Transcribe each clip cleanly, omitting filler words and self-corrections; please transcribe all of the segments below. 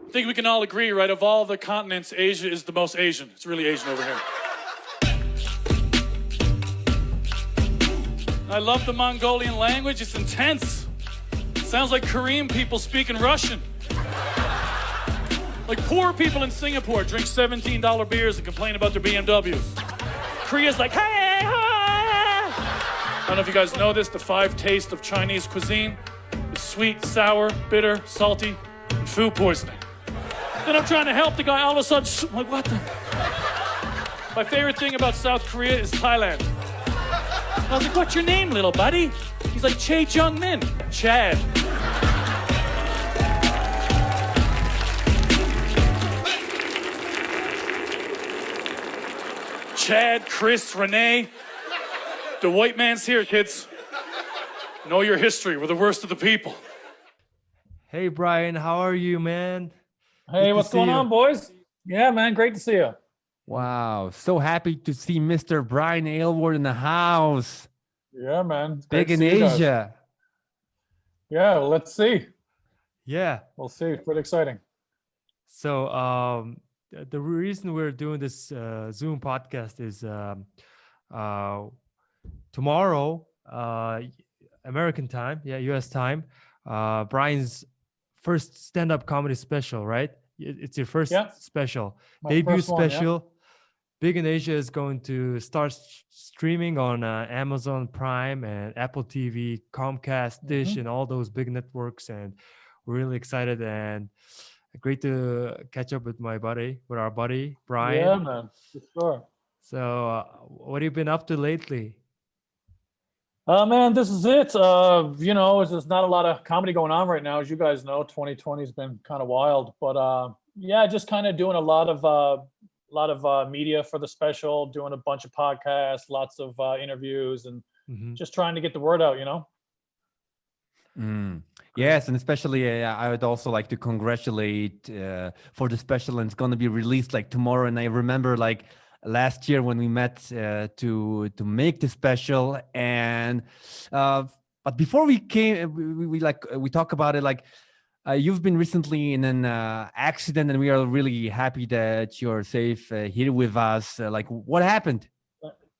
I think we can all agree, right? Of all the continents, Asia is the most Asian. It's really Asian over here. I love the Mongolian language. It's intense. Sounds like Korean people speaking Russian. Like poor people in Singapore drink $17 beers and complain about their BMWs. Korea's like, hey, hi. I don't know if you guys know this, the 5 tastes of Chinese cuisine is sweet, sour, bitter, salty, and food poisoning. Then I'm trying to help the guy, all of a sudden, I'm like, what the? My favorite thing about South Korea is Thailand. I was like, what's your name, little buddy? He's like, Chae Jung Min. Chad. Chad, Chris, Renee. The white man's here, kids. Know your history. We're the worst of the people. Hey, Brian, how are you, man? Hey, what's going on, boys? Yeah, man, great to see you. Wow, so happy to see Mr. Brian Aylward in the house. Yeah, man. Big in Asia. Yeah, well, let's see. Yeah. We'll see. Pretty exciting. So the reason we're doing this Zoom podcast is tomorrow, American time, US time, Brian's first stand-up comedy special, right? It's your first special. My debut first one, special. Big in Asia is going to start streaming on Amazon Prime and Apple TV, Comcast, Dish, and all those big networks. And we're really excited and great to catch up with our buddy, Brian. Yeah, man, for sure. So what have you been up to lately? Man, this is it. There's not a lot of comedy going on right now. As you guys know, 2020 has been kind of wild. But just kind of doing a lot of media for the special, doing a bunch of podcasts, lots of interviews, and just trying to get the word out, Yes, and especially I would also like to congratulate for the special, and it's going to be released like tomorrow. And I remember like last year when we met to make the special, and but before we came, we talk about it like. You've been recently in an accident, and we are really happy that you're safe here with us. What happened?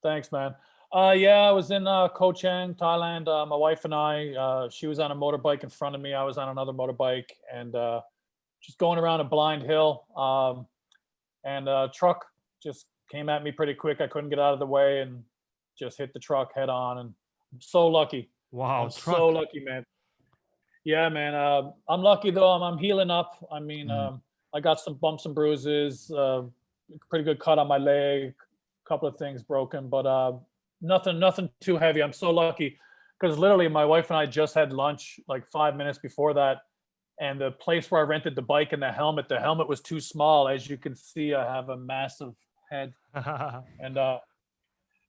Thanks, man. I was in Koh Chang, Thailand. My wife and I, she was on a motorbike in front of me. I was on another motorbike, and just going around a blind hill. And a truck just came at me pretty quick. I couldn't get out of the way and just hit the truck head on. And I'm so lucky. Wow, I'm so lucky, man. Yeah, man. I'm lucky though. I'm healing up. I mean, I got some bumps and bruises, pretty good cut on my leg, a couple of things broken, but nothing too heavy. I'm so lucky because literally my wife and I just had lunch like 5 minutes before that. And the place where I rented the bike and the helmet was too small. As you can see, I have a massive head and the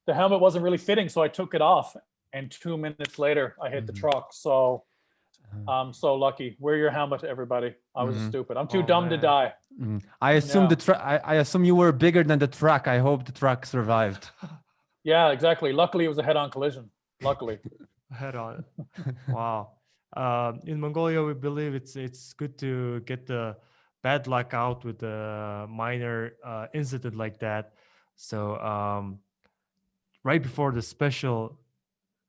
helmet wasn't really fitting. So I took it off and 2 minutes later I hit the truck. So I'm so lucky. Wear your helmet, everybody. I was stupid. I'm too dumb to die. I assume I assume you were bigger than the truck. I hope the truck survived. Yeah, exactly. Luckily, it was a head-on collision. Luckily. Head-on. Wow. In Mongolia, we believe it's good to get the bad luck out with a minor incident like that. So right before the special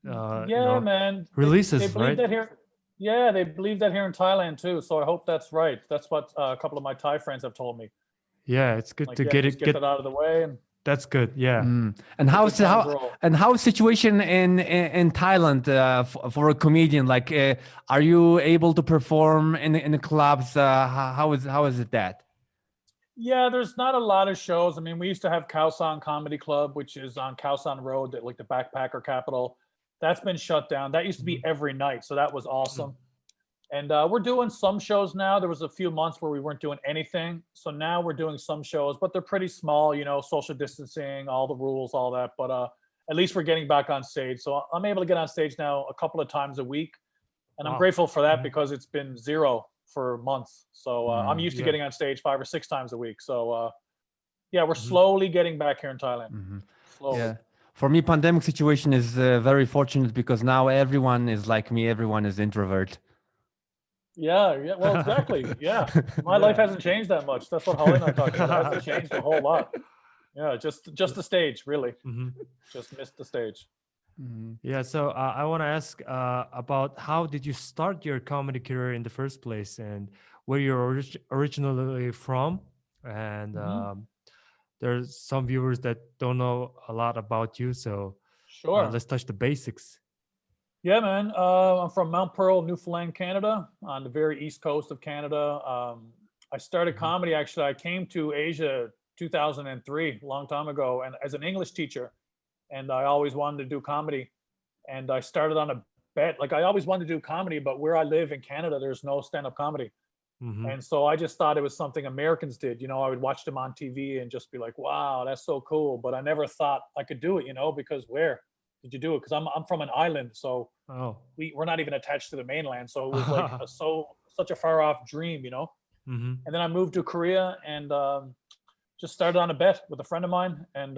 man, releases, they believe right? that here. Yeah, they believe that here in Thailand too. So I hope that's right. That's what a couple of my Thai friends have told me. Yeah, it's good to get that out of the way. And that's good. Yeah. And how's situation in Thailand for a comedian? Like, are you able to perform in the clubs? How is it that? Yeah, there's not a lot of shows. I mean, we used to have Khao San Comedy Club, which is on Khao San Road, like the backpacker capital. That's been shut down. That used to be every night, so that was awesome. And we're doing some shows now. There was a few months where we weren't doing anything. So now we're doing some shows, but they're pretty small, social distancing, all the rules, all that. But at least we're getting back on stage. So I'm able to get on stage now a couple of times a week. And I'm grateful for that because it's been zero for months. So I'm used to getting on stage 5 or 6 times a week. So we're slowly getting back here in Thailand. Slowly. Yeah. For me, pandemic situation is very fortunate because now everyone is like me. Everyone is introvert. Yeah. Well, exactly. Yeah. My life hasn't changed that much. That's what Holly and I talked about. It hasn't changed a whole lot. Yeah, just the stage, really. Mhm. Just missed the stage. Mhm. Yeah, so I want to ask about how did you start your comedy career in the first place, and where you're originally from? And Mhm. there's some viewers that don't know a lot about you, so Sure. let's touch the basics. Yeah, man. I'm from Mount Pearl, Newfoundland, Canada, on the very east coast of Canada. I started Mhm. comedy actually. I came to Asia 2003, a long time ago, and as an English teacher, and I always wanted to do comedy. And I started on a bet. Like I always wanted to do comedy, but where I live in Canada, there's no stand-up comedy. Mhm. And so I just thought it was something Americans did. You know, I would watch them on TV and just be like, wow, that's so cool. But I never thought I could do it, you know, because where did you do it? Because I'm from an island. So Oh. we're not even attached to the mainland. So it was like such a far off dream, you know. Mhm. And then I moved to Korea and just started on a bet with a friend of mine and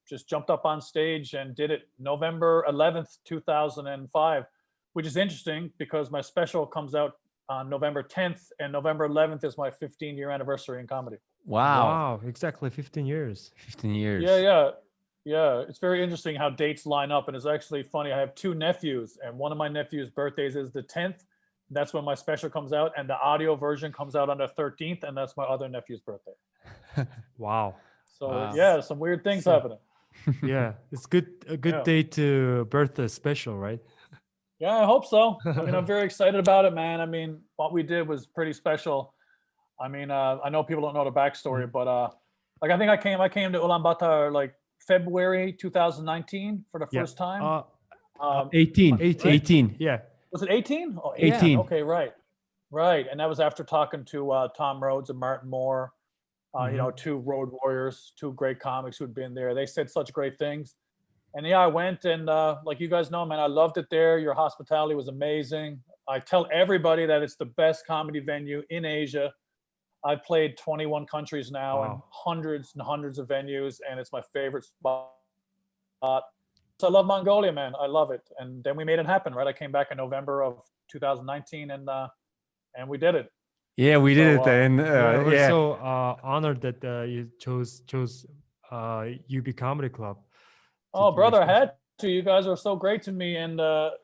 just jumped up on stage and did it November 11th, 2005, which is interesting because my special comes out on November 10th and November 11th is my 15-year anniversary in comedy. Wow. Wow, exactly 15 years. 15 years. Yeah. It's very interesting how dates line up. And it's actually funny. I have two nephews, and one of my nephews' birthdays is the 10th. That's when my special comes out, and the audio version comes out on the 13th, and that's my other nephew's birthday. Wow. So Wow. yeah, some weird things So- happening. Yeah, it's a good Yeah. day to birth a special, right? Yeah, I hope so. I mean, I'm very excited about it, man. I mean, what we did was pretty special. I mean, I know people don't know the backstory, but like I think I came to Ulaanbaatar like February 2019 for the Yeah. first time. 18. 18. 18. Yeah. Was it 18? Oh, 18. Okay, right. And that was after talking to Tom Rhodes and Martin Moore, you know, two road warriors, two great comics who'd been there. They said such great things. And yeah, I went and like you guys know, man, I loved it there. Your hospitality was amazing. I tell everybody that it's the best comedy venue in Asia. I've played 21 countries now and Wow. hundreds and hundreds of venues, and it's my favorite spot. So I love Mongolia, man. I love it. And then we made it happen, right? I came back in November of 2019 and we did it. Yeah, we did So, it. And Yeah, we're yeah. so honored that you chose UB Comedy Club. to Oh, do your brother, I special. had to. You guys are so great to me. And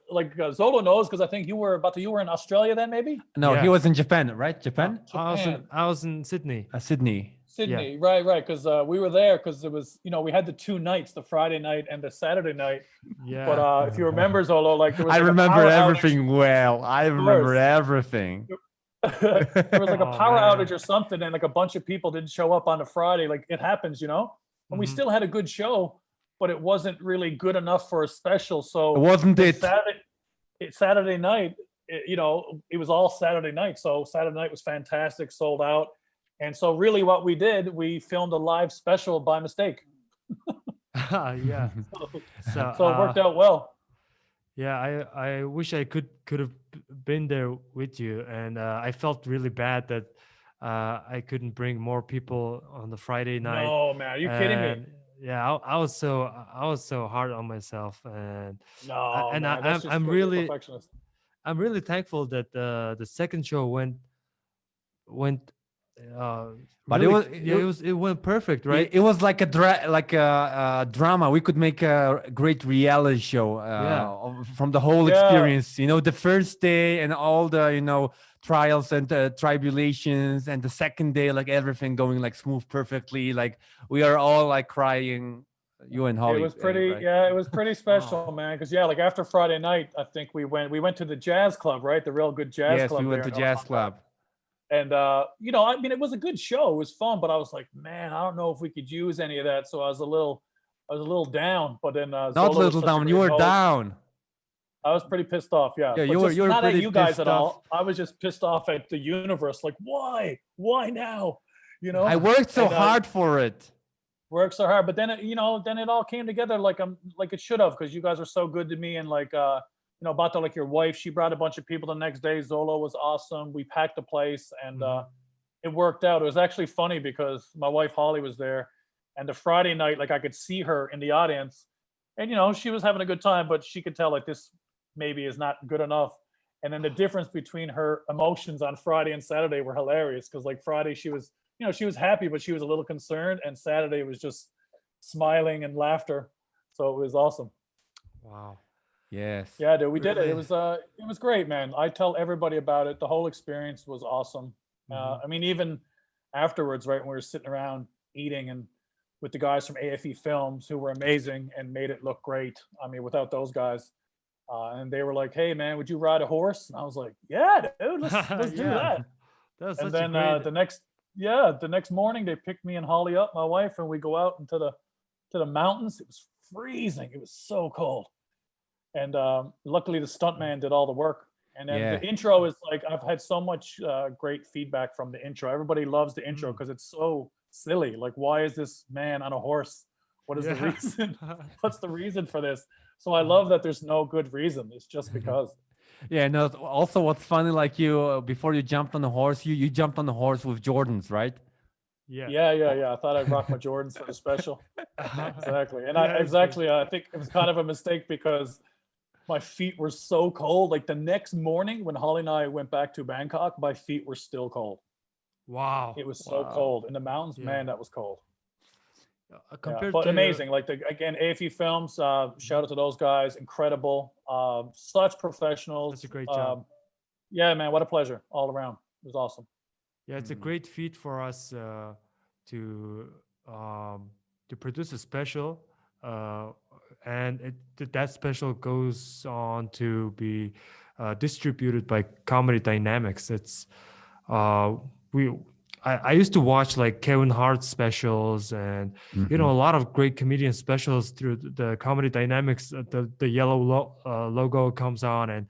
like Zolo knows because I think you were in Australia then, maybe? No, Yeah. he was in Japan, right? Japan? Japan. I was in Sydney. Sydney. Sydney, right, because we were there because it was, you know, we had the two nights, the Friday night and the Saturday night. Yeah. But if you remember, Zolo, like there was I like a remember power outage. everything well. I remember course. everything. There was like a Oh, power man. outage or something, and like a bunch of people didn't show up on the Friday. Like it happens, you know. And we Mhm. still had a good show, but it wasn't really good enough for a special. So Wasn't the it? Saturday night, you know, it was all Saturday night. So Saturday night was fantastic, sold out. And so really what we did, we filmed a live special by mistake. Yeah. So, So it worked out well. Yeah, I wish I could have been there with you, and I felt really bad that I couldn't bring more people on the Friday night. No, man, are you kidding me? And yeah, I was so hard on myself, and No, and man, that's just I'm 'cause you're a really perfectionist. I'm really thankful that the second show went But it really- was- it went perfect, Right? right? It was like a drama. We could make a great reality show from the whole Yeah. experience. You know, the first day and all the trials and tribulations, and the second day, like everything going like smooth perfectly. Like we are all like crying. You and Hollie. It was pretty, right? yeah, it was pretty special, man. Because yeah, like after Friday night, I think we went to the jazz club, right? The real good jazz Yes, club. we went there to in jazz Ulaanbaatar. club. And you know, I mean, it was a good show. It was fun, but I was like, man, I don't know if we could use any of that. So I was a little down. But then Not Zolo was little such a down. great You were host. down. I was pretty pissed off. Yeah, Yeah, but you were- just you were not at pretty you guys pissed at off. all. I was just pissed off at the universe. Like, why now? You know, I worked so And, hard for it. worked so hard, but then you know, then it all came together like it should have, because you guys are so good to me. And like you know, Bataa, like your wife, she brought a bunch of people the next day. Zolo was awesome. We packed the place, and it worked out. It was actually funny because my wife Hollie was there, and the Friday night, like I could see her in the audience, and you know, she was having a good time, but she could tell like this maybe is not good enough. And then the difference between her emotions on Friday and Saturday were hilarious, because like Friday she was, she was happy, but she was a little concerned, and Saturday was just smiling and laughter. So it was awesome. Wow. Yes. Yeah, dude, we did it. Really? It was great, man. I tell everybody about it. The whole experience was awesome. I mean, even afterwards, right, when we were sitting around eating and with the guys from AFE Films, who were amazing and made it look great. I mean, without those guys, and they were like, "Hey, man, would you ride a horse?" And I was like, "Yeah, dude, let's do that." That's And such then a great. the next morning they picked me and Holly up, my wife, and we go out into the mountains. It was freezing. It was so cold. And luckily the stuntman did all the work. And then the intro is like, I've had so much great feedback from the intro. Everybody loves the intro because it's so silly. Like, why is this man on a horse? What is the reason? What's the reason for this? So I love that there's no good reason. It's just because. Yeah, no, also what's funny, like you, before you jumped on the horse, you jumped on the horse with Jordans, right? Yeah. I thought I'd rock my Jordans for the special. Exactly. And Yeah, it was actually, I think it was kind of a mistake because my feet were so cold. Like the next morning when Holly and I went back to Bangkok, my feet were still cold. Wow. It was so cold in the mountains. Yeah. Man, that was cold. Compared But to amazing. Like again, AFE Films, shout out to those guys. Incredible. Such professionals. That's a great job. Yeah, man, what a pleasure all around. It was awesome. Yeah, it's a great feat for us to produce a special, and that special goes on to be distributed by Comedy Dynamics. It's I used to watch like Kevin Hart specials and a lot of great comedian specials through the Comedy Dynamics. The yellow logo comes on, and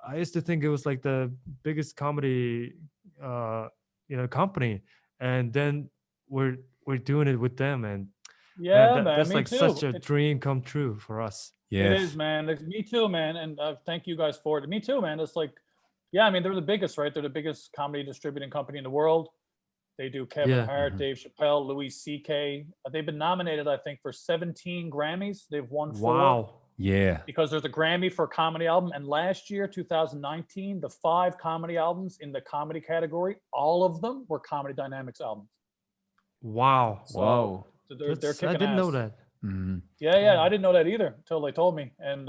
I used to think it was like the biggest comedy company, and then we're doing it with them, and man, that's me like too. such a dream come true for us. It is, man. Me too, man. And thank you guys for it. Me too, man. It's like, yeah, I mean, they're the biggest, right? They're the biggest comedy distributing company in the world. They do Kevin Hart, Dave Chappelle, Louis C.K. They've been nominated, I think, for 17 Grammys. They've won 4. Wow. Yeah. Because there's a Grammy for a comedy album. And last year, 2019, the 5 comedy albums in the comedy category, all of them were Comedy Dynamics albums. Wow. So they're kicking I didn't ass. know that. Yeah, I didn't know that either until they told me. And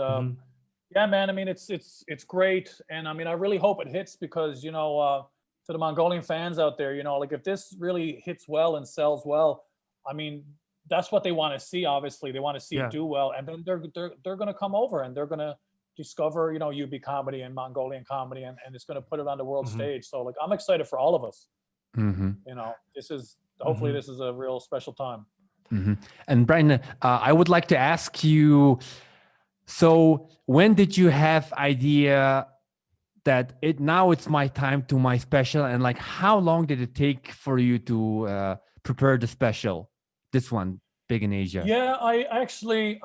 yeah, man, I mean, it's great. And I mean, I really hope it hits because, to the Mongolian fans out there, like if this really hits well and sells well, I mean, that's what they want to see. Obviously, they want to see it do well, and then they're going to come over and they're going to discover, UB comedy and Mongolian comedy, and it's going to put it on the world stage. So, like, I'm excited for all of us. This is hopefully this is a real special time. And Brian, I would like to ask you. So, when did you have idea that now it's my time to my special, and like how long did it take for you to prepare the special, this one, Big in Asia? Yeah, I actually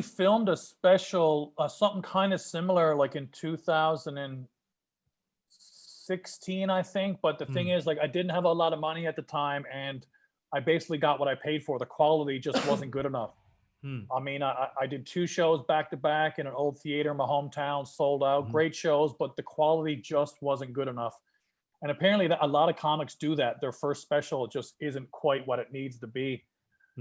filmed a special, something kind of similar, like in 2016, I think. But the thing is, like, I didn't have a lot of money at the time, and I basically got what I paid for. The quality just wasn't good enough. I mean, I did 2 shows back to back in an old theater in my hometown, sold out, great shows, but the quality just wasn't good enough. And apparently a lot of comics do that. Their first special just isn't quite what it needs to be.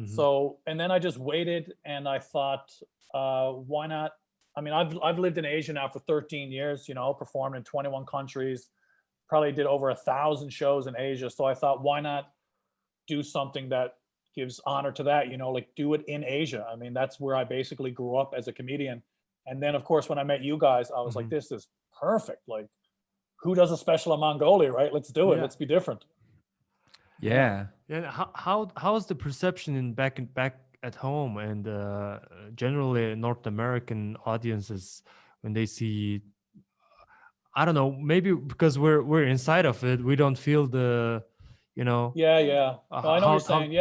So, and then I just waited and I thought, why not? I mean, I've lived in Asia now for 13 years, performed in 21 countries, probably did over 1,000 shows in Asia. So I thought, why not do something that gives honor to that, like do it in Asia. I mean, that's where I basically grew up as a comedian. And then of course, when I met you guys, I was like, this is perfect. Like, who does a special in Mongolia, right? Let's do it. Let's be different. Yeah. How's the perception back at home and generally North American audiences when they see, I don't know, maybe because we're inside of it, we don't feel the, Yeah. No, I know what you're saying.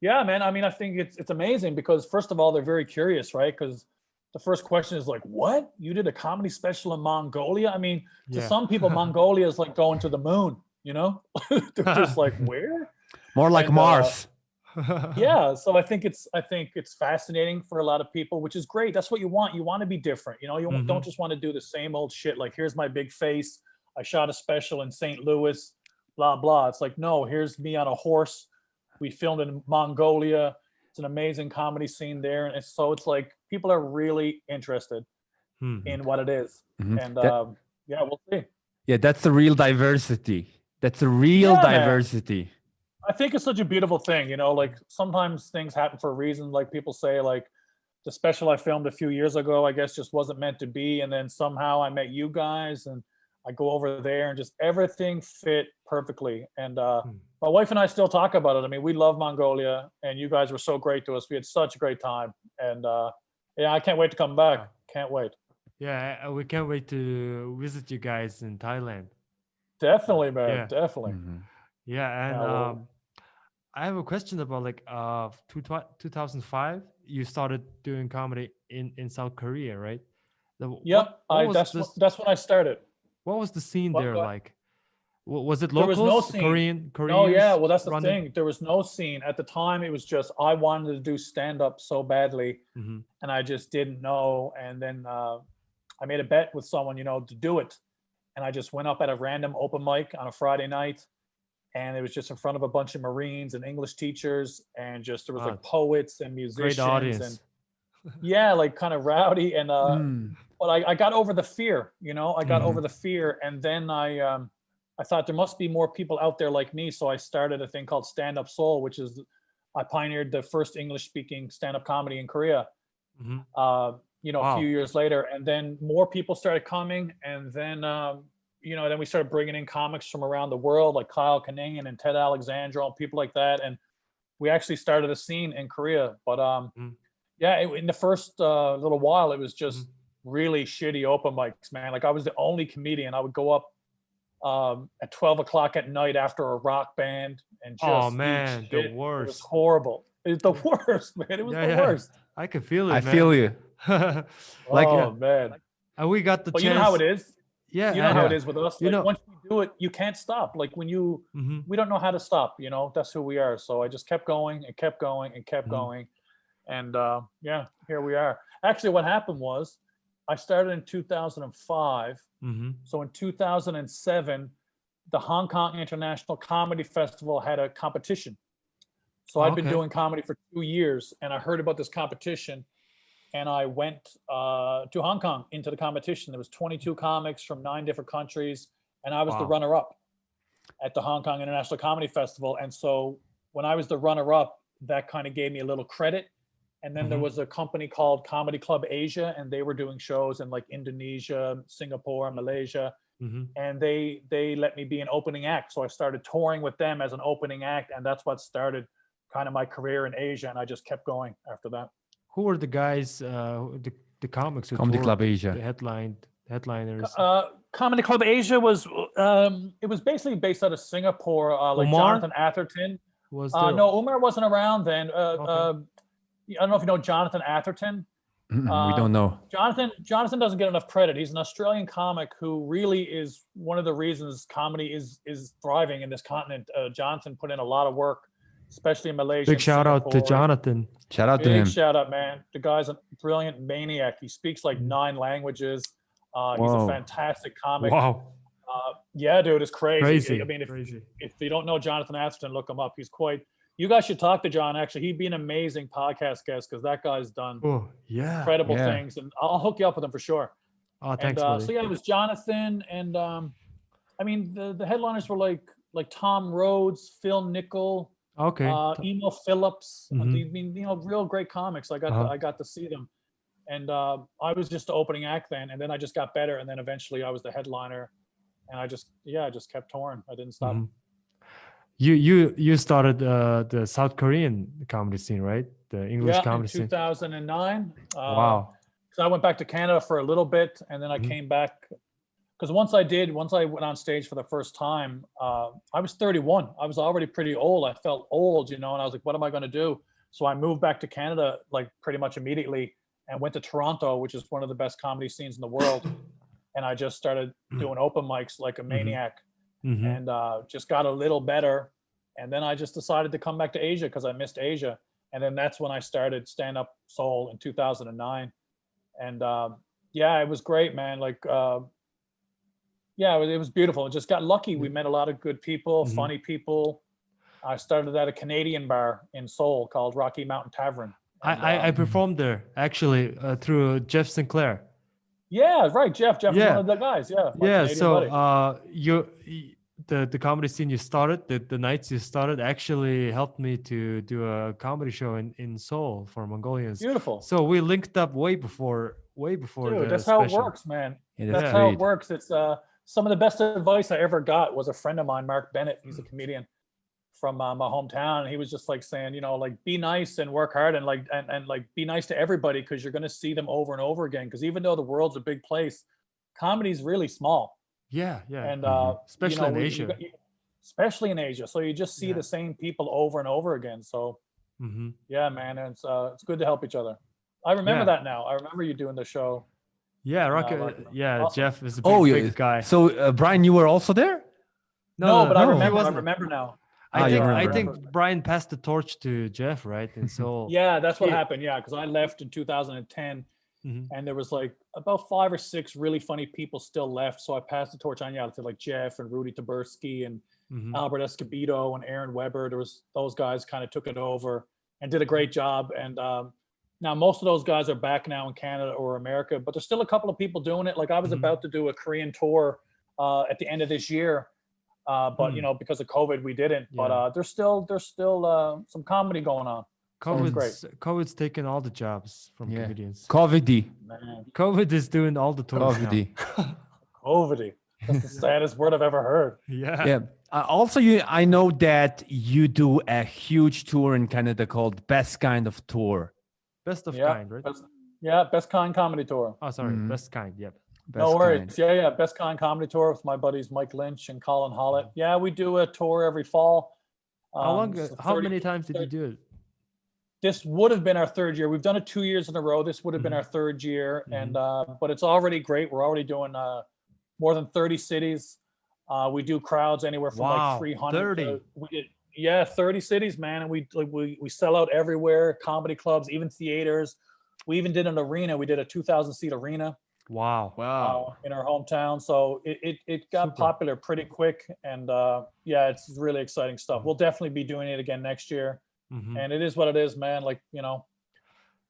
Yeah, man. I mean, I think it's amazing because first of all, they're very curious, right? Because the first question is like, what? You did a comedy special in Mongolia? I mean, to some people, Mongolia is like going to the moon, They're just like, where? More like Mars. Yeah, so I think it's fascinating for a lot of people, which is great. That's what you want. You want to be different. You know, you don't just want to do the same old shit. Like, here's my big face. I shot a special in St. Louis, blah blah. It's like, no, here's me on a horse. We filmed in Mongolia. It's an amazing comedy scene there, and it's like people are really interested in what it is. And yeah, we'll see. Yeah, that's the real diversity. That's a real Yeah, man. diversity. I think it's such a beautiful thing, you know, like sometimes things happen for a reason. Like people say, like the special I filmed a few years ago, I guess just wasn't meant to be. And then somehow I met you guys and I go over there and just everything fit perfectly. And my wife and I still talk about it. I mean, we love Mongolia and you guys were so great to us. We had such a great time. And yeah, I can't wait to come back. Can't wait. Yeah, we can't wait to visit you guys in Thailand. Definitely, man. Yeah. Definitely. Yeah, and Yeah, well- I have a question about like 2005. You started doing comedy in South Korea, right? Yep. What was That's when I started. what was the scene What- there what? like? Was it There was locals? no scene. Korean? Oh yeah, Koreans well that's the running? thing. There was no scene at the time. It was just I wanted to do stand up so badly, Mhm. and I just didn't know. And then I made a bet with someone, you know, to do it, and I just went up at a random open mic on a Friday night, and it was just in front of a bunch of Marines and English teachers, and just there was like poets and musicians, Great audience. and yeah, like kind of rowdy. And but I got over the fear, you know, I got over the fear, and then I thought there must be more people out there like me, so I started a thing called Stand Up Seoul, which is I pioneered the first English-speaking stand-up comedy in Korea. Mhm. You know, Wow. a few years later, and then more people started coming, and then you know, then we started bringing in comics from around the world, like Kyle Kinane and Ted Alexandro and people like that, and we actually started a scene in Korea. But yeah, in the first little while, it was just really shitty open mics, man. Like I was the only comedian. I would go up at 12 o'clock at night after a rock band and just Oh eat man, shit. the It was worst. horrible. It's the worst, man. It was Yeah, the yeah. worst. I can feel it. I man. feel you. Like, oh man. And we got the But chance. you know how it is. Yeah, You know and- how it is with us. You Like, know- once you do it, you can't stop. Like when you, we don't know how to stop. You know, that's who we are. So I just kept going and kept going and kept going, and yeah, here we are. Actually, what happened was, I started in 2005. So in 2007, the Hong Kong International Comedy Festival had a competition. So I'd been Okay. doing comedy for 2 years, and I heard about this competition, and I went to Hong Kong into the competition. There was 22 comics from 9 different countries, and I was the Wow. runner-up at the Hong Kong International Comedy Festival. And so when I was the runner-up, that kind of gave me a little credit. And then there was a company called Comedy Club Asia, and they were doing shows in like Indonesia, Singapore, Malaysia. And they let me be an opening act. So I started touring with them as an opening act, and that's what started kind of my career in Asia. And I just kept going after that. Who were the guys? The comics who Comedy toured, Club Asia. the headliners. Comedy Club Asia was it was basically based out of Singapore. Like Umar? Jonathan Atherton. Was there? No, Umar wasn't around then. Okay. I don't know if you know Jonathan Atherton. we don't know. Jonathan doesn't get enough credit. He's an Australian comic who really is one of the reasons comedy is thriving in this continent. Jonathan put in a lot of work, especially in Malaysia. Big and shout out to Singapore. Jonathan. Shout out to Big him. shout out, man. The guy's a brilliant maniac. He speaks like 9 languages. He's a Whoa. fantastic comic. Wow, Yeah, dude, it's crazy. crazy. I mean, crazy. if you don't know Jonathan Atherton, look him up. He's quite. You guys should talk to John. Actually, he'd be an amazing podcast guest because that guy's done Oh yeah. incredible Yeah. things, and I'll hook you up with him for sure. Oh, And thanks, buddy. so yeah, it was Jonathan, and I mean the headliners were like Tom Rhodes, Phil Nickel, Okay. Emo Phillips. I Mhm. mean, you know, real great comics. I got to see them, and I was just the opening act then, and then I just got better, and then eventually I was the headliner, and I just kept touring. I didn't stop. Mhm. You started the South Korean comedy scene, right? The English Yeah, in comedy scene. 2009. Wow. So I went back to Canada for a little bit, and then I came back because once I went on stage for the first time, I was 31. I was already pretty old. I felt old, you know, and I was like, what am I going to do? So I moved back to Canada like pretty much immediately and went to Toronto, which is one of the best comedy scenes in the world. And I just started doing open mics like a maniac, and just got a little better. And then I just decided to come back to Asia because I missed Asia. And then that's when I started Stand Up Soul in 2009. And yeah, it was great, man. Like, yeah, it was beautiful. Just got lucky. We met a lot of good people, funny people. I started at a Canadian bar in Seoul called Rocky Mountain Tavern. And, I performed there actually through Jeff Sinclair. yeah, right. Jeff was Yeah. one of the guys. Yeah. my Yeah, Canadian so buddy. the comedy scene you started, the nights you started actually helped me to do a comedy show in Seoul for Mongolians. Beautiful. So we linked up way before Dude, the that's how it special. works, man. Yeah, That's that's how it great. works. It's some of the best advice I ever got was a friend of mine, Mark Bennett. He's a comedian from my hometown. And he was just like saying, you know, like be nice and work hard and like be nice to everybody because you're gonna see them over and over again. Because even though the world's a big place, comedy's really small. Yeah, yeah. And Especially you know, in we- Asia. especially in Asia. So you just see Yeah. the same people over and over again. So Mhm. yeah, man, and it's good to help each other. I remember Yeah. that now. I remember you doing the show. Yeah, Rocky, Rocky. yeah, Awesome. Jeff is a big, Oh, yeah. big guy. So Brian, you were also there? No, but I no, he remember. I wasn't. remember now. Ah, you I remember. think Brian passed the torch to Jeff, right? And so Yeah, that's what Yeah. happened. Yeah, because I left in 2010, Mhm. and there was like about 5 or 6 really funny people still left. So I passed the torch on to like Jeff and Rudy Taberski and Mhm. Albert Escobedo and Aaron Weber. There was those guys kind of took it over and did a great job. And now most of those guys are back now in Canada or America, but there's still a couple of people doing it. Like I was Mhm. about to do a Korean tour at the end of this year, but you know because of COVID we didn't. Yeah. But there's still some comedy going on. So it's great. COVID's taken all the jobs from Yeah. comedians. COVID. Man, COVID is doing all the tours now. COVID. COVID. That's the saddest word I've ever heard. Yeah. Yeah. Also, I know that you do a huge tour in Canada called Best Kind of Tour. Best of Yeah, kind, right? Best Kind Comedy Tour. Oh, sorry, Mhm. best kind. Yep. Best No worries. Kind. Yeah, Best Kind Comedy Tour with my buddies Mike Lynch and Colin Hollett. Yeah, we do a tour every fall. How long? So How 30 many times did you do it? This would have been our third year. We've done it 2 years in a row. This would have been our third year, and but it's already great. We're already doing more than 30 cities. We do crowds anywhere from Wow, like 300. 30. We did, yeah, 30 cities, man, and we sell out everywhere. Comedy clubs, even theaters. We even did an arena. We did a 2,000 seat arena Wow. in our hometown. So it got Super. popular pretty quick, and yeah, it's really exciting stuff. We'll definitely be doing it again next year. Mhm. And it is what it is, man. Like, you know,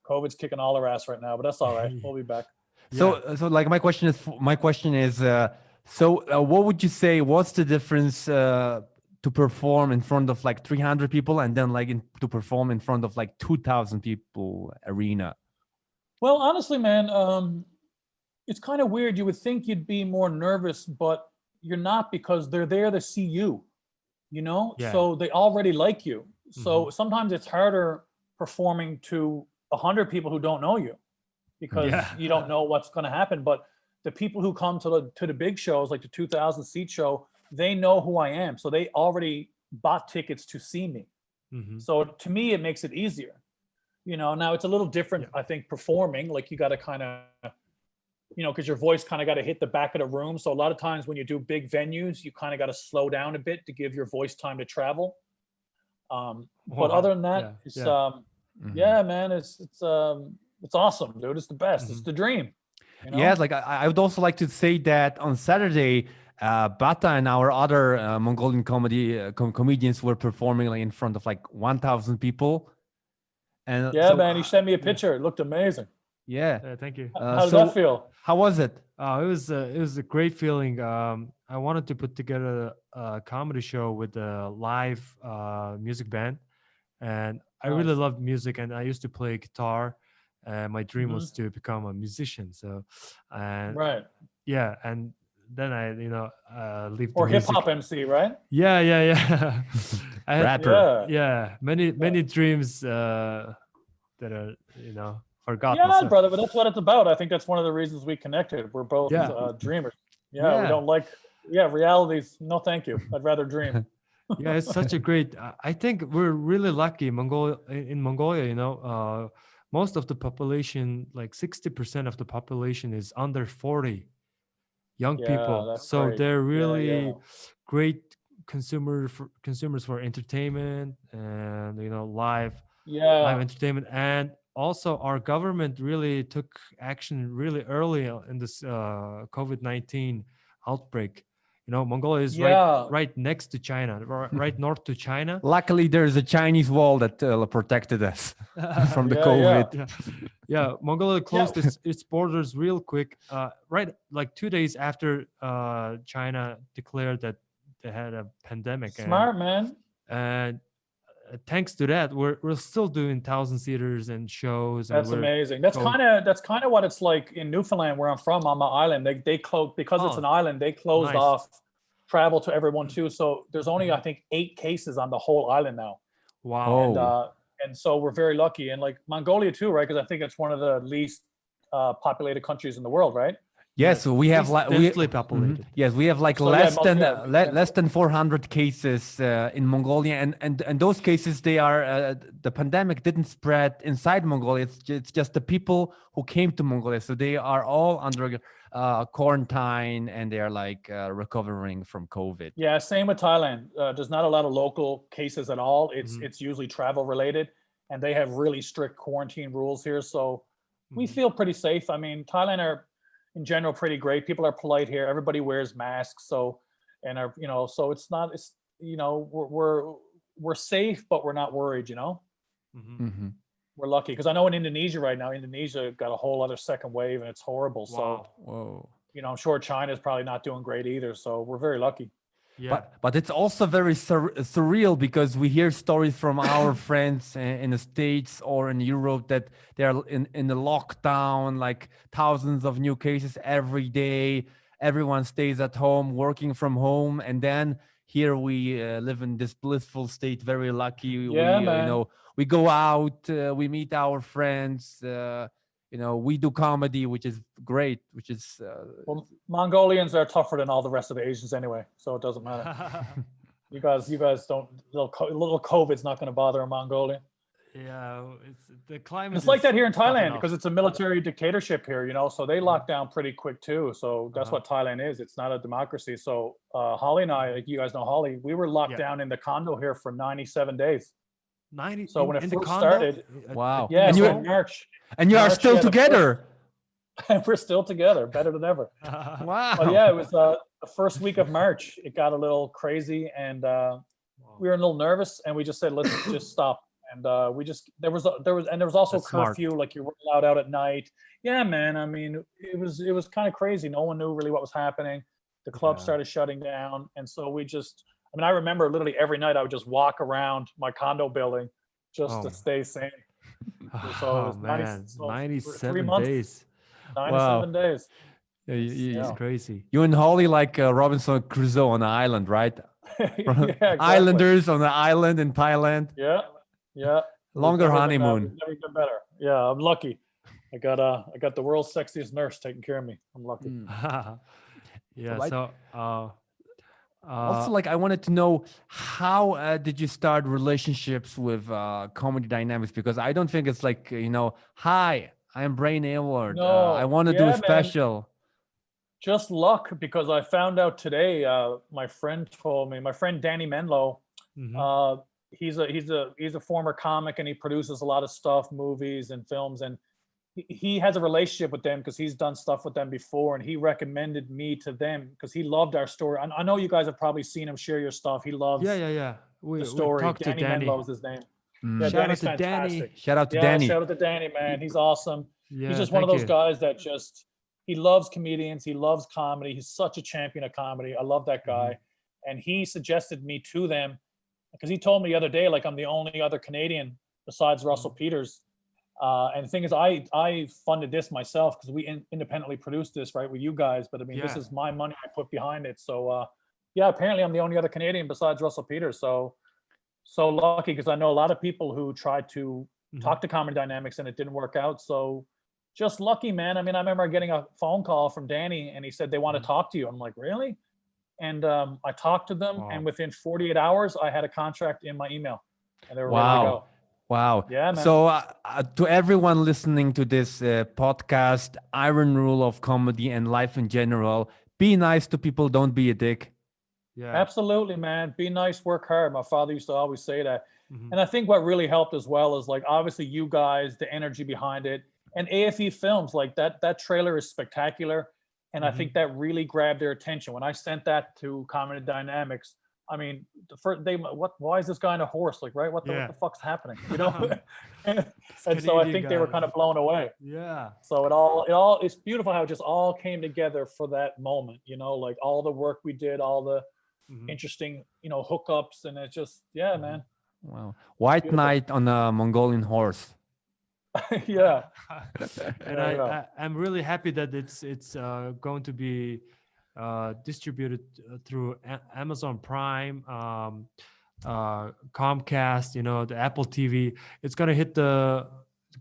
COVID's kicking all our ass right now, but that's all right. We'll be back. So like my question is, what would you say? What's the difference to perform in front of like 300 people and then like to perform in front of like 2,000 people arena? Well, honestly, man, it's kind of weird. You would think you'd be more nervous, but you're not because they're there to see you, you know? Yeah. So they already like you. So sometimes it's harder performing to 100 people who don't know you because Yeah. you don't know what's going to happen. But the people who come to the big shows, like the 2,000 seat show, they know who I am. So they already bought tickets to see me. Mhm. So to me, it makes it easier. You know, now it's a little different, I think, performing. Like you got to kind of, you know, because your voice kind of got to hit the back of the room. So a lot of times when you do big venues, you kind of got to slow down a bit to give your voice time to travel. But Wow. other than that, Yeah, it's yeah. yeah, man, it's awesome, dude. It's the best. It's the dream. You know? Yeah, like I would also like to say that on Saturday, Bata and our other Mongolian comedians were performing like in front of like 1,000 people. And Yeah, so, man. He sent me a picture. It looked amazing. yeah. Thank you. How did so that feel? How was it? It was a great feeling. I wanted to put together a comedy show with a live music band, and I really Nice. loved music, and I used to play guitar. My dream was to become a musician. So, and Right. yeah, and then I, leave the Or hip music. hop MC, right? Yeah. I had, Rapper. Yeah. many dreams that are forgotten. Yeah, so- brother, but that's what it's about. I think that's one of the reasons we connected. We're both Yeah. dreamers. Yeah, we Yeah. don't like realities. No, thank you. I'd rather dream. Yeah, it's such a great. I think we're really lucky in Mongolia. Most of the population, like 60% of the population, is under 40, young Yeah, people. that's So great. they're Yeah, really yeah. great consumers for entertainment and live Yeah. entertainment. And also our government really took action really early in this COVID-19 outbreak. Mongolia is Yeah. right next to China, right north to China. Luckily, there's a Chinese wall that protected us from the Yeah, COVID. Yeah, Mongolia closed its borders real quick. Right, like 2 days after China declared that they had a pandemic. Smart, man. And thanks to that, we're still doing 1,000-seaters and shows. And That's amazing. That's kind of what it's like in Newfoundland, where I'm from, on my island. They closed because it's an island. They closed nice. off travel to everyone too. So there's only, I think, 8 cases on the whole island now. Wow. And so we're very lucky. And like Mongolia too, right? Because I think it's one of the least populated countries in the world, right? Yes, so we have densely populated. Yes, we have like So, less than 400 cases in Mongolia, and those cases, they are the pandemic didn't spread inside Mongolia. It's just the people who came to Mongolia, so they are all under quarantine and they are like recovering from COVID. Yeah, same with Thailand. There's not a lot of local cases at all. It's usually travel related, and they have really strict quarantine rules here. So we feel pretty safe. I mean, Thailand are in general pretty great. People are polite here. Everybody wears masks. So we're safe, but we're not worried. We're lucky because I know in Indonesia right now, Indonesia got a whole other second wave and it's horrible. Wow. Whoa. So, I'm sure China's probably not doing great either. So we're very lucky. Yeah. But it's also very surreal because we hear stories from our friends in the States or in Europe that they are in the lockdown, like thousands of new cases every day. Everyone stays at home, working from home, and then here we live in this blissful state, very lucky. Yeah, man. We go out, we meet our friends. We do comedy, which is great, which is Well, Mongolians are tougher than all the rest of the Asians anyway, so it doesn't matter. You guys don't, little COVID's not going to bother a Mongolian. Yeah, the climate. It's like that here in Thailand because it's a military dictatorship here, so they lock down pretty quick too. So that's what Thailand is. It's not a democracy. So Hollie and I, like you guys know Hollie, we were locked down in the condo here for 97 days. 90. So when it first started, wow. Yeah, and so you in March. and you are March, still together. We're still together, better than ever. Wow. But yeah, it was the first week of March. It got a little crazy, and we were a little nervous, and we just said, "Let's just stop." And there was also That's smart. curfew, like you weren't allowed out at night. Yeah, man. I mean, it was kind of crazy. No one knew really what was happening. The club started shutting down, and so I remember literally every night I would just walk around my condo building just to stay sane. So it was 97 3 months. days. 97 days. It's crazy. You and Holly like Robinson Crusoe on the island, right? Yeah, exactly. Islanders on the island in Thailand. Yeah. Longer honeymoon. We've never been better. Yeah, I'm lucky. I got the world's sexiest nurse taking care of me. I'm lucky. Yeah. Right. So Also, like, I wanted to know how did you start relationships with Comedy Dynamics? Because I don't think it's like, hi, I'm Brian Aylward. No, I want to do a man. special. Just luck, because I found out today. My friend told me. My friend Danny Menlo. He's a former comic, and he produces a lot of stuff, movies and films, and he has a relationship with them because he's done stuff with them before, and he recommended me to them because he loved our story. I know you guys have probably seen him share your stuff. He loves yeah. the story. Talked to Danny Danny. Menlo is his name. Mm. Yeah, Shout out Danny's to Danny. fantastic. Shout out to Yeah, Danny. shout out to Danny, man. He's awesome. Yeah, He's just one of thank those you. guys that he loves comedians. He loves comedy. He's such a champion of comedy. I love that guy. And he suggested me to them because he told me the other day, like, I'm the only other Canadian besides Russell Peters. And the thing is, I funded this myself because we independently produced this, right, with you guys. But I mean, this is my money I put behind it. So yeah, apparently I'm the only other Canadian besides Russell Peters. So lucky, because I know a lot of people who tried to talk to Comedy Dynamics and it didn't work out. So just lucky, man. I mean, I remember getting a phone call from Danny and he said they want to talk to you. I'm like, really? And I talked to them, and within 48 hours, I had a contract in my email, and they were ready to go. Wow. Yeah, man. So to everyone listening to this podcast, iron rule of comedy and life in general, be nice to people. Don't be a dick. Yeah. Absolutely, man. Be nice, work hard. My father used to always say that. Mhm. And I think what really helped as well is like obviously you guys, the energy behind it, and AFE Films, like that trailer is spectacular. And I think that really grabbed their attention. When I sent that to Comedy Dynamics, I mean, the first they why is this guy on a horse? Like, right? What Yeah. the fuck's happening? You know? and so I Canadian think they were guy. kind of blown away. Yeah. So it's beautiful how it just all came together for that moment, you know, like all the work we did, all the Mhm. interesting, you know, hookups, and it's just, yeah, man. Wow. White Beautiful. Knight on a Mongolian horse. Yeah. And Yeah. I'm really happy that it's going to be distributed through Amazon Prime, Comcast, you know, the Apple TV. It's gonna hit the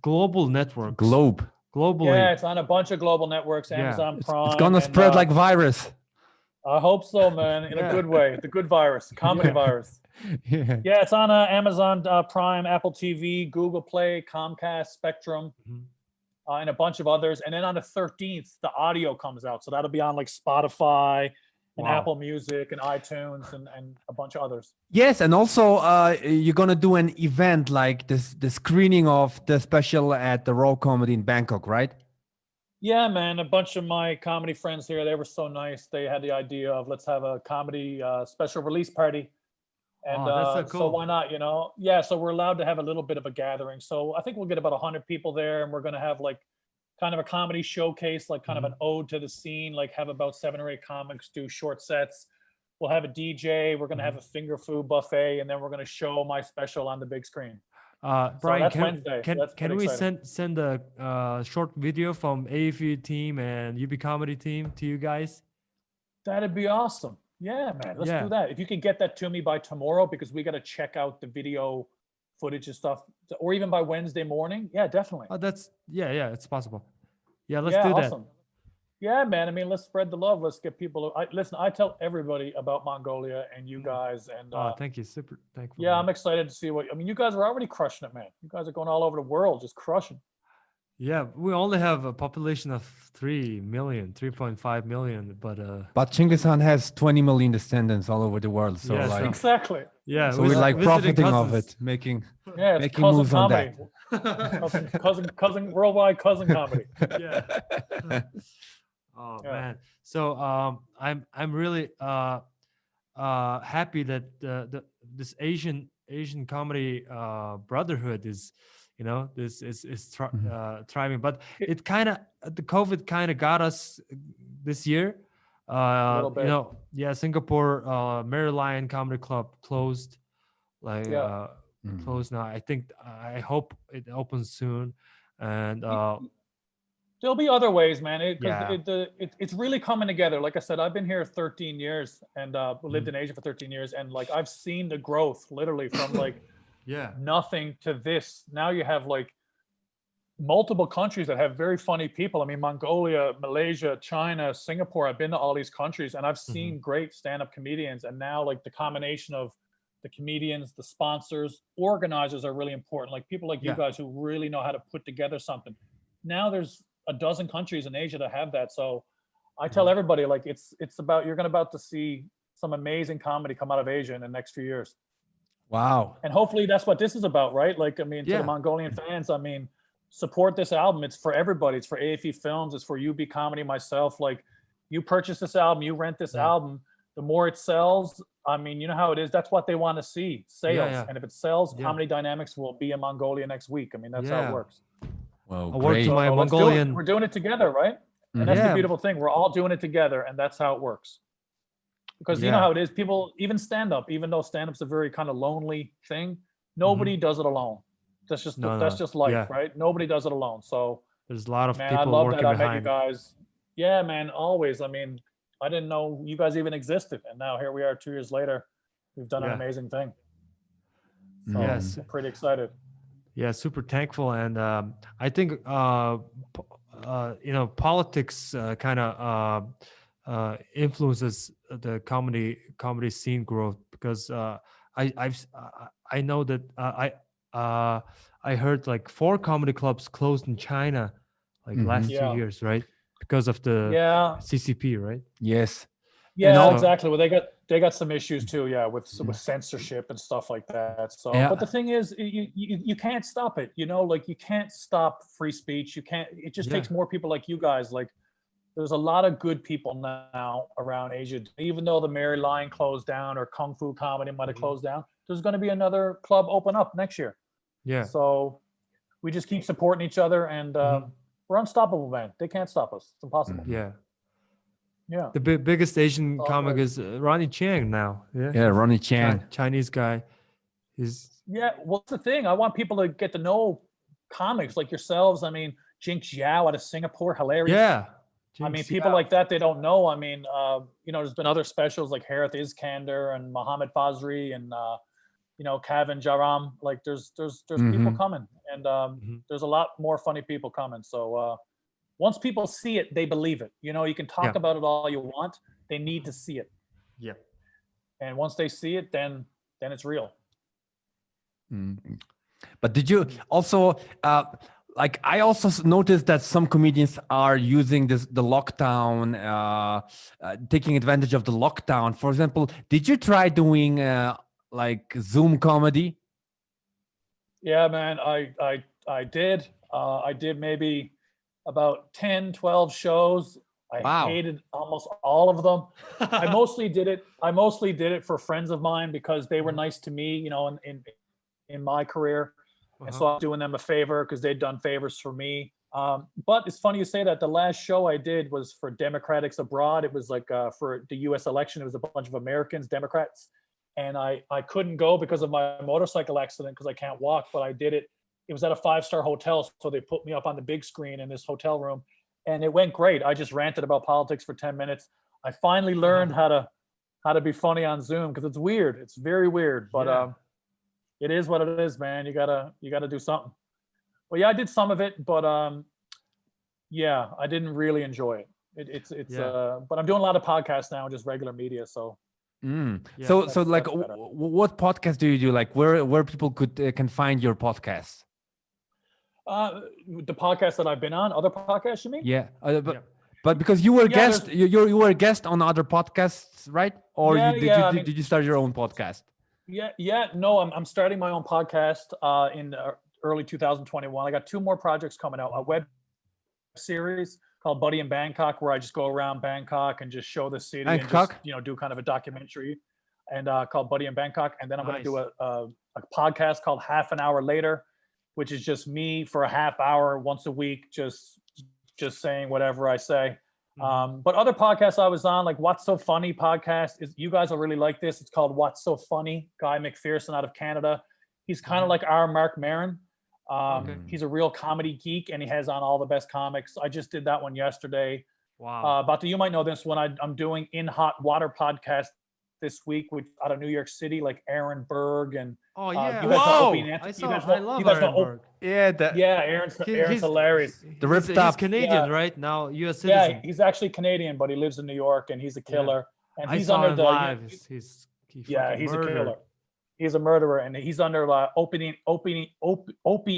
global networks. Globe. Globally. Yeah, it's on a bunch of global networks, Yeah. Amazon Prime. It's gonna and, spread like virus. I hope so, man, in Yeah. a good way. The good virus, comedy virus. Yeah. Yeah, it's on Amazon Prime, Apple TV, Google Play, Comcast, Spectrum, Mhm. and a bunch of others. And then on the 13th, the audio comes out. So that'll be on like Spotify and Wow. Apple Music and iTunes and a bunch of others. Yes, and also you're gonna do an event like this, the screening of the special at the Raw Comedy in Bangkok, right? Yeah, man. A bunch of my comedy friends here, they were so nice. They had the idea of let's have a comedy special release party. And Oh, that's so so cool. why not, you know? Yeah, so we're allowed to have a little bit of a gathering. So I think we'll get about 100 people there, and we're going to have like kind of a comedy showcase, like kind of an ode to the scene, like have about 7 or 8 comics do short sets. We'll have a DJ, we're going to have a finger food buffet, and then we're going to show my special on the big screen. Brian, that's Wednesday, so that's can pretty we exciting. send a short video from AFE team and UB Comedy team to you guys? That'd be awesome. Yeah, man. Let's Yeah. do that. If you can get that to me by tomorrow, because we got to check out the video footage and stuff, or even by Wednesday morning. Yeah, definitely. Oh, that's yeah, it's possible. Yeah, let's Yeah, do that. awesome. Yeah, man. I mean, let's spread the love. Let's get people. Listen, I tell everybody about Mongolia and you guys, and Oh, thank you. Super thankful. yeah, man. I'm excited to see what. I mean, you guys are already crushing it, man. You guys are going all over the world, just crushing. Yeah, we only have a population of 3.5 million, but But Genghis Khan has 20 million descendants all over the world, so Yeah, like, sure. Exactly. yeah, so we're like visiting profiting of cousins. it, making Yeah, it's Making cousin moves on comedy. cousin, worldwide cousin comedy. Yeah. Oh Yeah. man. So I'm really happy that this Asian comedy brotherhood is, you know, this is thriving, but it kind of the COVID kind of got us this year. Little You bit. know, yeah, Singapore Mary Lion Comedy Club closed, like Yeah. closed now. I hope it opens soon, and There'll be other ways, man. Yeah. It's really coming together. Like I said, I've been here 13 years and lived in Asia for 13 years, and like I've seen the growth literally from like yeah, nothing to this. Now you have like multiple countries that have very funny people. I mean, Mongolia, Malaysia, China, Singapore. I've been to all these countries, and I've seen great stand-up comedians. And now, like the combination of the comedians, the sponsors, organizers are really important. Like people like you Yeah. guys who really know how to put together something. Now there's a dozen countries in Asia that have that. So I tell everybody, like it's about you're about to see some amazing comedy come out of Asia in the next few years. wow. And hopefully that's what this is about, right? Like, I mean, to Yeah. the Mongolian fans, I mean, support this album. It's for everybody. It's for AFE Films. It's for UB Comedy, myself. Like, you purchase this album, you rent this album. The more it sells, I mean, you know how it is. That's what they want to see, sales. yeah. And if it sells, Yeah. Comedy Dynamics will be in Mongolia next week. I mean, that's how Yeah. it works. Well, I worked great. to my So let's do it. Mongolian. We're doing it together, right? And that's Yeah. the beautiful thing. We're all doing it together, and that's how it works. Because you know Yeah. how it is. People, even stand up, even though stand up's a very kind of lonely thing, nobody does it alone. That's just No, that's no. just life, Yeah. right? Nobody does it alone. So There's a lot of man, I people love working that I met you behind. guys. Yeah, man, always. I mean, I didn't know you guys even existed, and now here we are 2 years later. We've done an Yeah. amazing thing. So Yes. I'm pretty excited. Yeah, super thankful, and I think you know, politics kind of influences the comedy scene growth, because I know that I heard like 4 comedy clubs closed in China like last Yeah. 2 years, right? Because of the Yeah, CCP, right? Yes. yeah, also- exactly. Well, they got some issues too, yeah, with censorship and stuff like that. So, Yeah. but the thing is, you can't stop it. You know, like you can't stop free speech. You can't. It just takes more people like you guys. Like, there's a lot of good people now around Asia. Even though the Mary Lion closed down or Kung Fu Comedy might have closed down, there's going to be another club open up next year. Yeah. So we just keep supporting each other, and we're unstoppable, man. They can't stop us. It's impossible. Yeah. Yeah. The biggest Asian Oh, comic right. is Ronnie Chang now. Yeah. Yeah, Ronnie Chang. Chinese guy. He's Yeah, well, that's the thing. I want people to get to know comics like yourselves. I mean, Jinx Yao out of Singapore, hilarious. yeah. I mean, Jinx, people like that, they don't know. I mean, you know, there's been other specials like Harith Iskander and Mohammed Fazri and, you know, Kevin Jaram. Like, there's people coming, and there's a lot more funny people coming. So once people see it, they believe it. You know, you can talk about it all you want. They need to see it. Yeah. And once they see it, then it's real. But did you also like? I also noticed that some comedians are using the lockdown, taking advantage of the lockdown. For example, did you try doing like Zoom comedy? Yeah, man, I did. I did maybe about 10, 12 shows. I hated almost all of them. I mostly did it for friends of mine because they were nice to me, you know, in my career. And so I'm doing them a favor because they'd done favors for me. But it's funny you say that. The last show I did was for Democrats Abroad. It was like for the US election. It was a bunch of Americans, Democrats. And I couldn't go because of my motorcycle accident because I can't walk, but I did it. It was at a 5-star hotel. So they put me up on the big screen in this hotel room, and it went great. I just ranted about politics for 10 minutes. I finally learned how to be funny on Zoom because it's weird. It's very weird, but it is what it is, man. You gotta do something. Well, yeah, I did some of it, but yeah, I didn't really enjoy it. It's but I'm doing a lot of podcasts now, just regular media. So So like, what podcast do you do? Like, where people can find your podcast? The podcast that I've been on, other podcasts, you mean? Yeah, but because you were guest, you were a guest on other podcasts, right? Or did you start your own podcast? No, I'm starting my own podcast in early 2021. I got 2 more projects coming out. A web series called Buddy in Bangkok, where I just go around Bangkok and just show the city and just, you know, do kind of a documentary, and called Buddy in Bangkok. And then I'm going to do a podcast called Half an Hour Later, which is just me for a half hour once a week, just saying whatever I say. But other podcasts I was on, like What's So Funny podcast, is you guys will really like this. It's called What's So Funny. Guy McPherson out of Canada. He's kind of like our Mark Maron. He's a real comedy geek, and he has on all the best comics. I just did that one yesterday. Wow. Bataa, you might know this one. I'm doing In Hot Water podcast this week, which out of New York City, like Aaron Berg and Oh yeah. you guys know Opie and I Anthony. saw. You guys know, I love you guys know Aaron Berg. Aaron's He's hilarious. The ripped He's up. Canadian, right? Now U.S. citizen. Yeah, he's actually Canadian, but he lives in New York, and he's a killer. And I he's saw under him the live. He's he's murdered. a killer. He's a murderer, and he's under Opie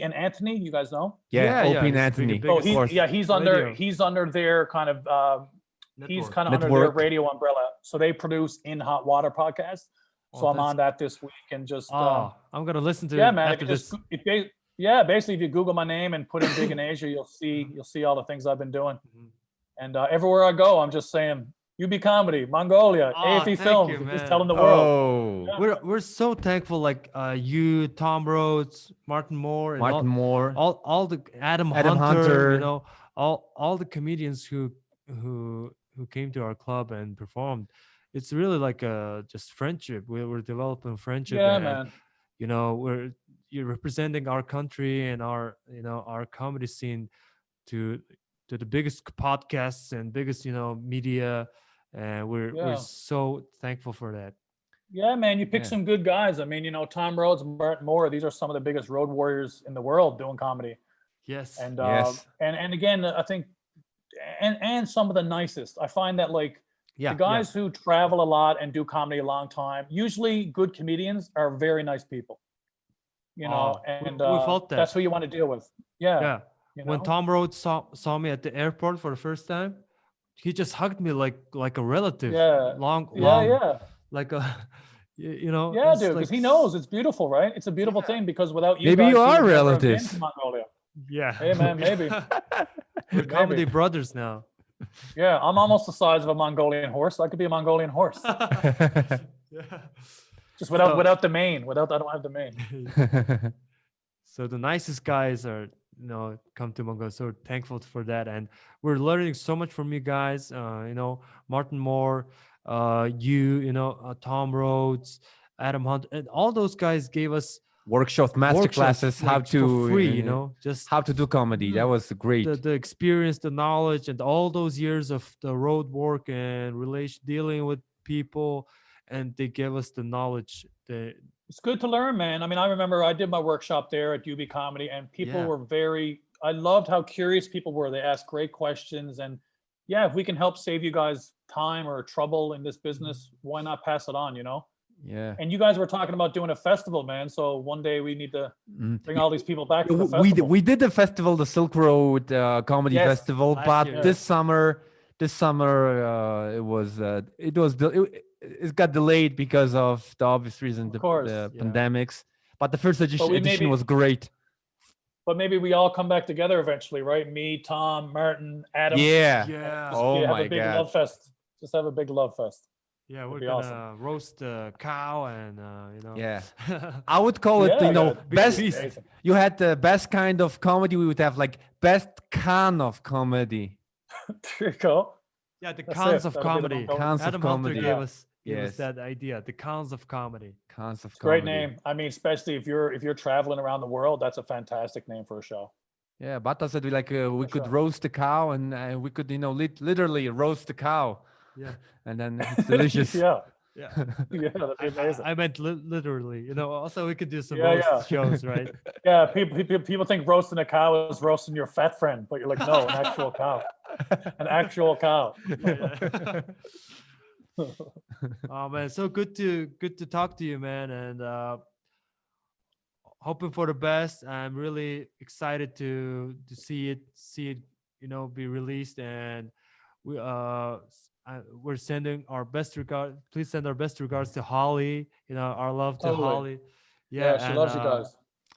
and Anthony. You guys know? Yeah, Opie and he's Anthony. Oh, Biggest he's radio. under their kind of he's kind of under their Network. radio umbrella. So they produce In Hot Water podcast. So I'm on that this week, and just I'm gonna listen to yeah, it man. after this. Basically, if you Google my name and put in Big in Asia, you'll see all the things I've been doing. And everywhere I go, I'm just saying, UB Comedy, Mongolia, AFE thank Films, you, just man. telling the world. Oh, We're so thankful, like you, Tom Rhodes, Martin Moore, and Martin Moore. all the Adam Hunter. Hunter, you know, all the comedians who came to our club and performed. It's really like just friendship. We're developing friendship. Yeah, and, man. You know, you're representing our country and our comedy scene to the biggest podcasts and biggest media, and we're so thankful for that. Yeah, man, you pick some good guys. I mean, Tom Rhodes, Martin Moore, these are some of the biggest road warriors in the world doing comedy. Yes. And Yes. and again, I think and some of the nicest. I find that the guys who travel a lot and do comedy a long time, usually good comedians are very nice people. And we felt that. that's who you want to deal with. Yeah. When Tom Rhodes saw me at the airport for the first time, he just hugged me like a relative. Yeah. Long like a, you know, Yeah, it's dude, like because he knows it's beautiful, right? It's a beautiful thing because without you Maybe guys, you he are would never have been relatives. to Mongolia. Yeah. Hey, man, maybe. We're comedy Maybe. brothers now. Yeah, I'm almost the size of a Mongolian horse. I could be a Mongolian horse, Yeah. just So- without the mane. Without I don't have the mane. So the nicest guys are, you know, come to Mongolia. So thankful for that, and we're learning so much from you guys. You know, Martin Moore, you know, Tom Rhodes, Adam Hunt, and all those guys gave us Workshop master workshops, classes, how like, to for free. You know, just how to do comedy. That was great. the experience, the knowledge, and all those years of the road work and relation dealing with people, and they gave us the knowledge. It's good to learn, man. I mean, I remember I did my workshop there at UB Comedy, and people Yeah. were very. I loved how curious people were. They asked great questions, and yeah, if we can help save you guys time or trouble in this business, why not pass it on? You know. Yeah. And you guys were talking about doing a festival, man. So one day we need to Mm. bring all these people back for the We festival. we did the festival, the Silk Road Comedy Yes, Festival, last but year. this summer it got delayed because of the obvious reason, Of course, the yeah. pandemics. But the first edition, we maybe- was great. But maybe we all come back together eventually, right? Me, Tom, Martin, Adam. Yeah. Yeah. Just Oh have my a big God. love fest. Just have a big love fest. Yeah, we're be gonna awesome. roast a cow and you know. Yeah. I would call it, Yeah, you know, yeah, best. amazing. You had the best kind of comedy. We would have like best can of comedy. There you go. Yeah, the That's cons it. of That'll be the comedy. Mongolian- Cons of Adam Hunter comedy. gave us Yes. that idea. The cons of comedy. Cons of Great comedy. name. I mean, especially if you're traveling around the world, that's a fantastic name for a show. Yeah, Bata said we could sure. roast the cow and we could, you know, literally roast the cow, Yeah. and then it's delicious. Yeah, Yeah. yeah, that'd be amazing. I meant literally. You know, also we could do some Yeah, roast yeah. shows, right? Yeah, people think roasting a cow is roasting your fat friend, but you're like, no, an actual cow, an actual cow. Yeah. Oh man, so good to talk to you, man, and hoping for the best. I'm really excited to see it, you know, be released, and we're sending our best regard. Please send our best regards to Hollie. You know, our love to Totally. Hollie. Yeah, she and, loves you guys.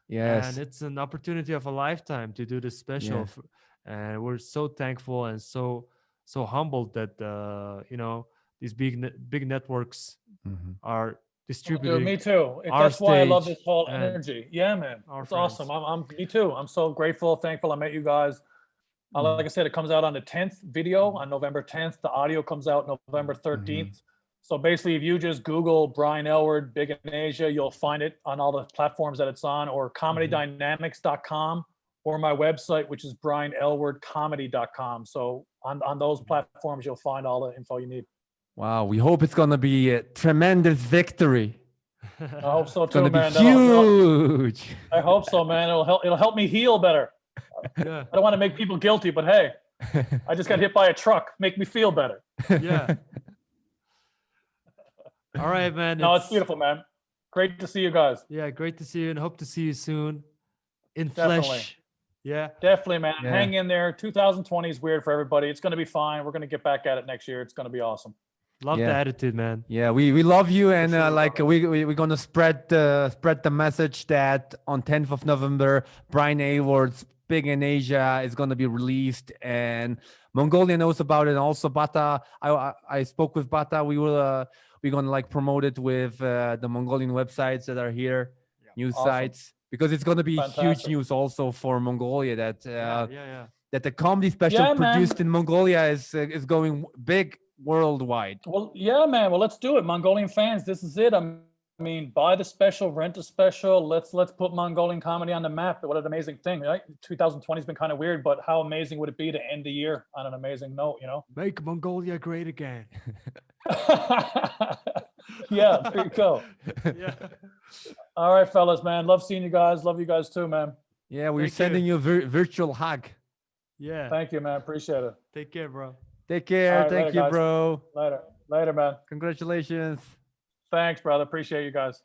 Yes. and it's an opportunity of a lifetime to do this special, Yeah. and we're so thankful and so humbled that you know, these big networks Mhm. are Dude, distributing. me too. our That's why I love stage this whole and energy. Yeah, man, our it's awesome. friends. I'm me too. I'm so grateful, thankful I met you guys. Like I said, it comes out on the 10th video on November 10th. The audio comes out November 13th. So basically, if you just Google Brian Aylward, Big in Asia, you'll find it on all the platforms that it's on, or comedydynamics.com, or my website, which is brianaylwardcomedy.com. So on those platforms, you'll find all the info you need. Wow. We hope it's gonna be a tremendous victory. I hope so It's too, gonna be man. huge. I hope so, man. It'll help me heal better. Yeah, I don't want to make people guilty, but hey, I just got hit by a truck. Make me feel better. yeah. All right, man. No, it's beautiful, man. Great to see you guys. Yeah, great to see you, and hope to see you soon in Definitely. flesh. Yeah. Definitely, man. Yeah. Hang in there. 2020 is weird for everybody. It's going to be fine. We're going to get back at it next year. It's going to be awesome. Love the Yeah. attitude, man. Yeah, we love you, and sure, like we're gonna spread the message that on 10th of November, Brian Aylward's Big in Asia is gonna be released, and Mongolia knows about it. And also Bata, I spoke with Bata. We're gonna like promote it with the Mongolian websites that are here, news Awesome. sites, because it's gonna be huge Fantastic. news also for Mongolia that Yeah. that the comedy special Yeah, man. produced in Mongolia is going big worldwide. Well, yeah, man. Well, let's do it. Mongolian fans, this is it. I mean, buy the special, rent a special. Let's put Mongolian comedy on the map. What an amazing thing, right? 2020 has been kind of weird, but how amazing would it be to end the year on an amazing note, you know? Make Mongolia great again. Yeah, there you go. Yeah. All right, fellas, man. Love seeing you guys. Love you guys too, man. Yeah, we're Thank sending you a virtual hug. Yeah. Thank you, man. Appreciate it. Take care, bro. Take care. All right, Thank later, you, guys. bro. Later, man. Congratulations. Thanks, brother. Appreciate you guys.